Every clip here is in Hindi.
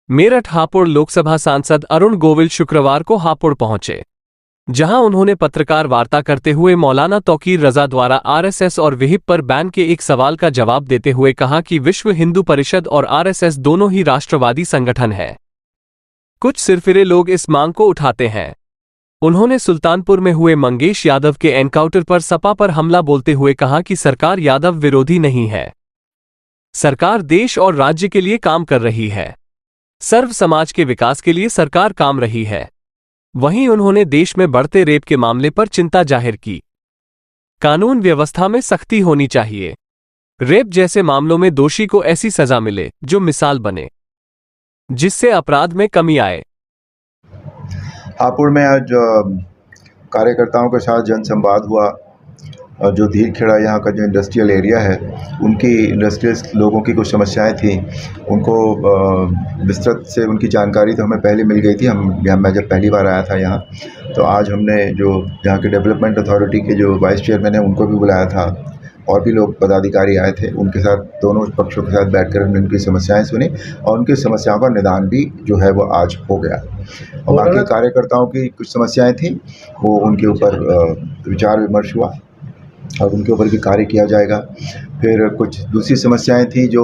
मेरठ हापुड़ लोकसभा सांसद अरुण गोविल शुक्रवार को हापुड़ पहुंचे, जहां उन्होंने पत्रकार वार्ता करते हुए मौलाना तौकीर रजा द्वारा आरएसएस और विहिप पर बैन के एक सवाल का जवाब देते हुए कहा कि विश्व हिंदू परिषद और आरएसएस दोनों ही राष्ट्रवादी संगठन हैं। कुछ सिरफिरे लोग इस मांग को उठाते हैं। उन्होंने सुल्तानपुर में हुए मंगेश यादव के एनकाउंटर पर सपा पर हमला बोलते हुए कहा कि सरकार यादव विरोधी नहीं है, सरकार देश और राज्य के लिए काम कर रही है, सर्व समाज के विकास के लिए सरकार काम रही है। वहीं उन्होंने देश में बढ़ते रेप के मामले पर चिंता जाहिर की। कानून व्यवस्था में सख्ती होनी चाहिए। रेप जैसे मामलों में दोषी को ऐसी सजा मिले जो मिसाल बने, जिससे अपराध में कमी आए। हापुड़ में आज कार्यकर्ताओं के साथ जनसंवाद हुआ। जो धीरखेड़ा यहाँ का जो इंडस्ट्रियल एरिया है, उनकी इंडस्ट्रियलिस्ट लोगों की कुछ समस्याएं थी, उनको विस्तृत से उनकी जानकारी तो हमें पहले मिल गई थी। मैं जब पहली बार आया था यहाँ, तो आज हमने जो यहाँ के डेवलपमेंट अथॉरिटी के जो वाइस चेयरमैन हैं उनको भी बुलाया था, और भी लोग पदाधिकारी आए थे। उनके साथ दोनों पक्षों के साथ बैठकर हमने उनकी समस्याएं सुनी और उनकी समस्याओं का निदान भी जो है वो आज हो गया। और बाकी कार्यकर्ताओं की कुछ समस्याएं थी, वो उनके ऊपर विचार विमर्श हुआ और उनके ऊपर भी कार्य किया जाएगा। फिर कुछ दूसरी समस्याएं थी जो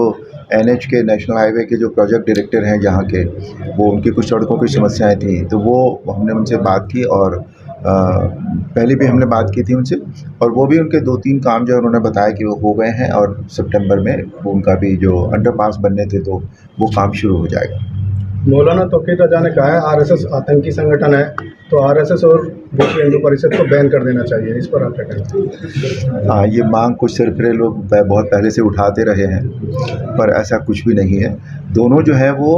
एनएच के, नेशनल हाईवे के जो प्रोजेक्ट डायरेक्टर हैं जहाँ के, वो उनकी कुछ सड़कों की समस्याएं थी, तो वो हमने उनसे बात की और पहले भी हमने बात की थी उनसे, और वो भी उनके 2-3 काम जो उन्होंने बताया कि वो हो गए हैं और सितंबर में वो उनका भी जो अंडरपास बनने थे तो वो काम शुरू हो जाएगा। मौलाना तौकीर रजा ने कहा है आरएसएस आतंकी संगठन है, तो आरएसएस और विश्व हिंदू परिषद को बैन कर देना चाहिए। इस पर आप क्या कहेंगे? हाँ, ये मांग कुछ सिरफिरे लोग बहुत पहले से उठाते रहे हैं, पर ऐसा कुछ भी नहीं है। दोनों जो है वो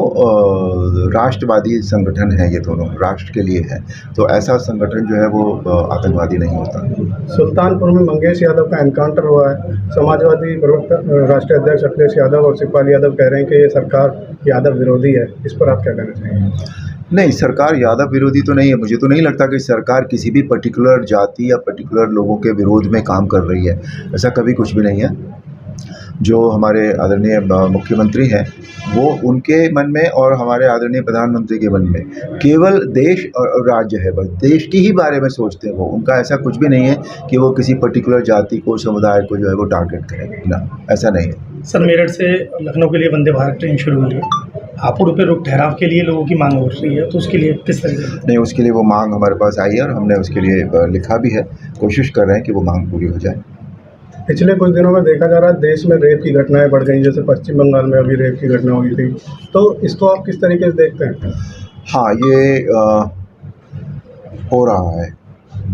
राष्ट्रवादी संगठन है, ये दोनों राष्ट्र के लिए है, तो ऐसा संगठन जो है वो आतंकवादी नहीं होता। सुल्तानपुर में मंगेश यादव का एनकाउंटर हुआ है। समाजवादी प्रवक्ता राष्ट्रीय अध्यक्ष अखिलेश यादव और शिवपाल यादव कह रहे हैं कि ये सरकार यादव विरोधी है। इस पर आप क्या कहना चाहेंगे? नहीं, सरकार यादव विरोधी तो नहीं है। मुझे तो नहीं लगता कि सरकार किसी भी पर्टिकुलर जाति या पर्टिकुलर लोगों के विरोध में काम कर रही है, ऐसा कभी कुछ भी नहीं है। जो हमारे आदरणीय मुख्यमंत्री हैं, वो उनके मन में और हमारे आदरणीय प्रधानमंत्री के मन में केवल देश और राज्य है, बस देश की ही बारे में सोचते हैं वो। उनका ऐसा कुछ भी नहीं है कि वो किसी पर्टिकुलर जाति को, समुदाय को जो है वो टारगेट करें, ना, ऐसा नहीं है। सर, मेरठ से लखनऊ के लिए वंदे भारत ट्रेन शुरू हुई है, हापुड़ पे रुक ठहराव के लिए लोगों की मांग हो रही है, तो उसके लिए किस तरीके से? नहीं, उसके लिए वो मांग हमारे पास आई है और हमने उसके लिए लिखा भी है। कोशिश कर रहे हैं कि वो मांग पूरी हो जाए। पिछले कुछ दिनों में देखा जा रहा है देश में रेप की घटनाएं बढ़ गई, जैसे पश्चिम बंगाल में अभी रेप की घटना हुई थी, तो इसको आप किस तरीके से देखते हैं? हाँ, ये हो रहा है,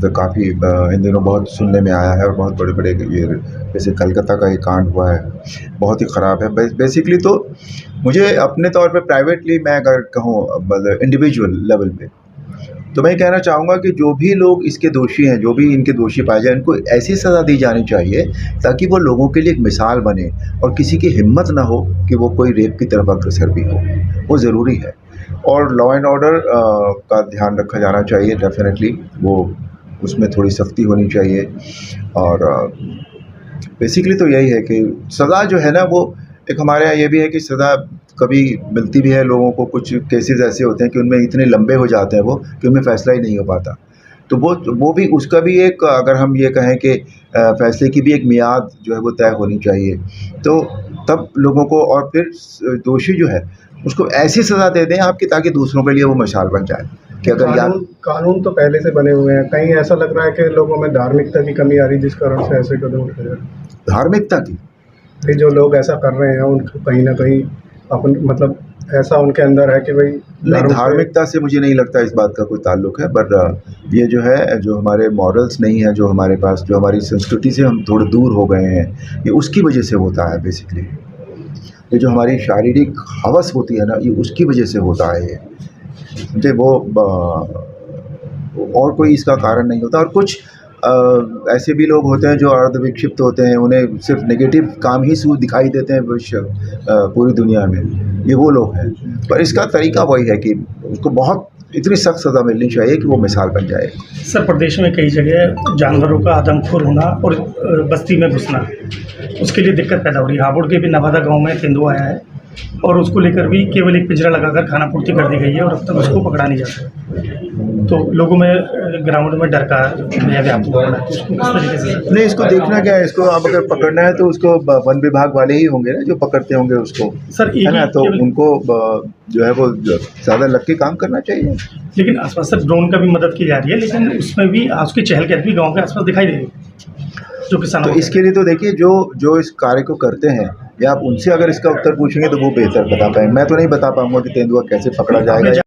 तो काफ़ी इन दिनों बहुत सुनने में आया है और बहुत बड़े बड़े ये, जैसे कलकत्ता का ये कांड हुआ है, बहुत ही ख़राब है। बेसिकली तो मुझे अपने तौर पे प्राइवेटली, मैं अगर कहूँ मतलब इंडिविजुअल लेवल पे, तो मैं कहना चाहूँगा कि जो भी लोग इसके दोषी हैं, जो भी इनके दोषी पाए जाए, इनको ऐसी सज़ा दी जानी चाहिए ताकि वो लोगों के लिए एक मिसाल बने और किसी की हिम्मत ना हो कि वो कोई रेप की तरफ अग्रसर भी हो। वो ज़रूरी है और लॉ एंड ऑर्डर का ध्यान रखा जाना चाहिए। डेफिनेटली वो उसमें थोड़ी सख्ती होनी चाहिए। और बेसिकली तो यही है कि सज़ा जो है ना, वो एक हमारे यहाँ ये भी है कि सज़ा कभी मिलती भी है लोगों को। कुछ केसेस ऐसे होते हैं कि उनमें इतने लंबे हो जाते हैं वो कि उनमें फ़ैसला ही नहीं हो पाता, तो वो भी, उसका भी एक, अगर हम ये कहें कि फ़ैसले की भी एक मियाद जो है वो तय होनी चाहिए, तो तब लोगों को, और फिर दोषी जो है उसको ऐसी सज़ा दे दें आपकी, ताकि दूसरों के लिए वो मिसाल बन जाए कि अगर कानून तो पहले से बने हुए हैं, कहीं ऐसा लग रहा है कि लोगों में धार्मिकता की कमी आ रही जिस कारण से ऐसे कदम उठाए जा रहे हैं? धार्मिकता की, जो लोग ऐसा कर रहे हैं उनको कहीं ना कहीं अपन, मतलब ऐसा उनके अंदर है कि भाई धार्मिकता से मुझे नहीं लगता इस बात का कोई ताल्लुक है। बट ये जो है, जो हमारे मॉरल्स नहीं है जो हमारे पास, जो हमारी संस्कृति से हम थोड़े दूर हो गए हैं, ये उसकी वजह से होता है। बेसिकली ये जो हमारी शारीरिक हवस होती है ना, ये उसकी वजह से होता है ये, समझे? वो और कोई इसका कारण नहीं होता। और कुछ ऐसे भी लोग होते हैं जो अर्धविक्षिप्त होते हैं, उन्हें सिर्फ नेगेटिव काम ही दिखाई देते हैं पूरी दुनिया में, ये वो लोग हैं। पर इसका तरीका वही है कि उसको बहुत इतनी सख्त सज़ा मिलनी चाहिए कि वो मिसाल बन जाए। सर, प्रदेश में कई जगह जानवरों का आदमखोर होना और बस्ती में घुसना, उसके लिए दिक्कत पैदा हो रही है। हापुड़ के भी नवादा गाँव में तेंदुआ आया है, और उसको लेकर भी केवल एक पिंजरा लगाकर खाना पूर्ति कर दी गई है और अब तक उसको पकड़ा नहीं जा सका। तो लोगों में ग्राउंड में डर का व्याप्त हो रहा है, तो उसको किस तरीके से? नहीं, इसको देखना क्या है, इसको अब अगर पकड़ना है तो उसको वन विभाग वाले ही होंगे ना जो पकड़ते होंगे उसको, सर है ना। तो उनको जो है वो ज़्यादा लग के काम करना चाहिए। लेकिन आसपास से ड्रोन का भी मदद की जा रही है, लेकिन उसमें भी उसकी चहलकदमी भी गाँव के आसपास दिखाई दे रही है जो किसानों तो इसके लिए तो देखिए जो इस कार्य को करते हैं, या आप उनसे अगर इसका उत्तर पूछेंगे तो वो बेहतर बता पाएंगे। मैं तो नहीं बता पाऊंगा कि तेंदुआ कैसे पकड़ा जाएगा।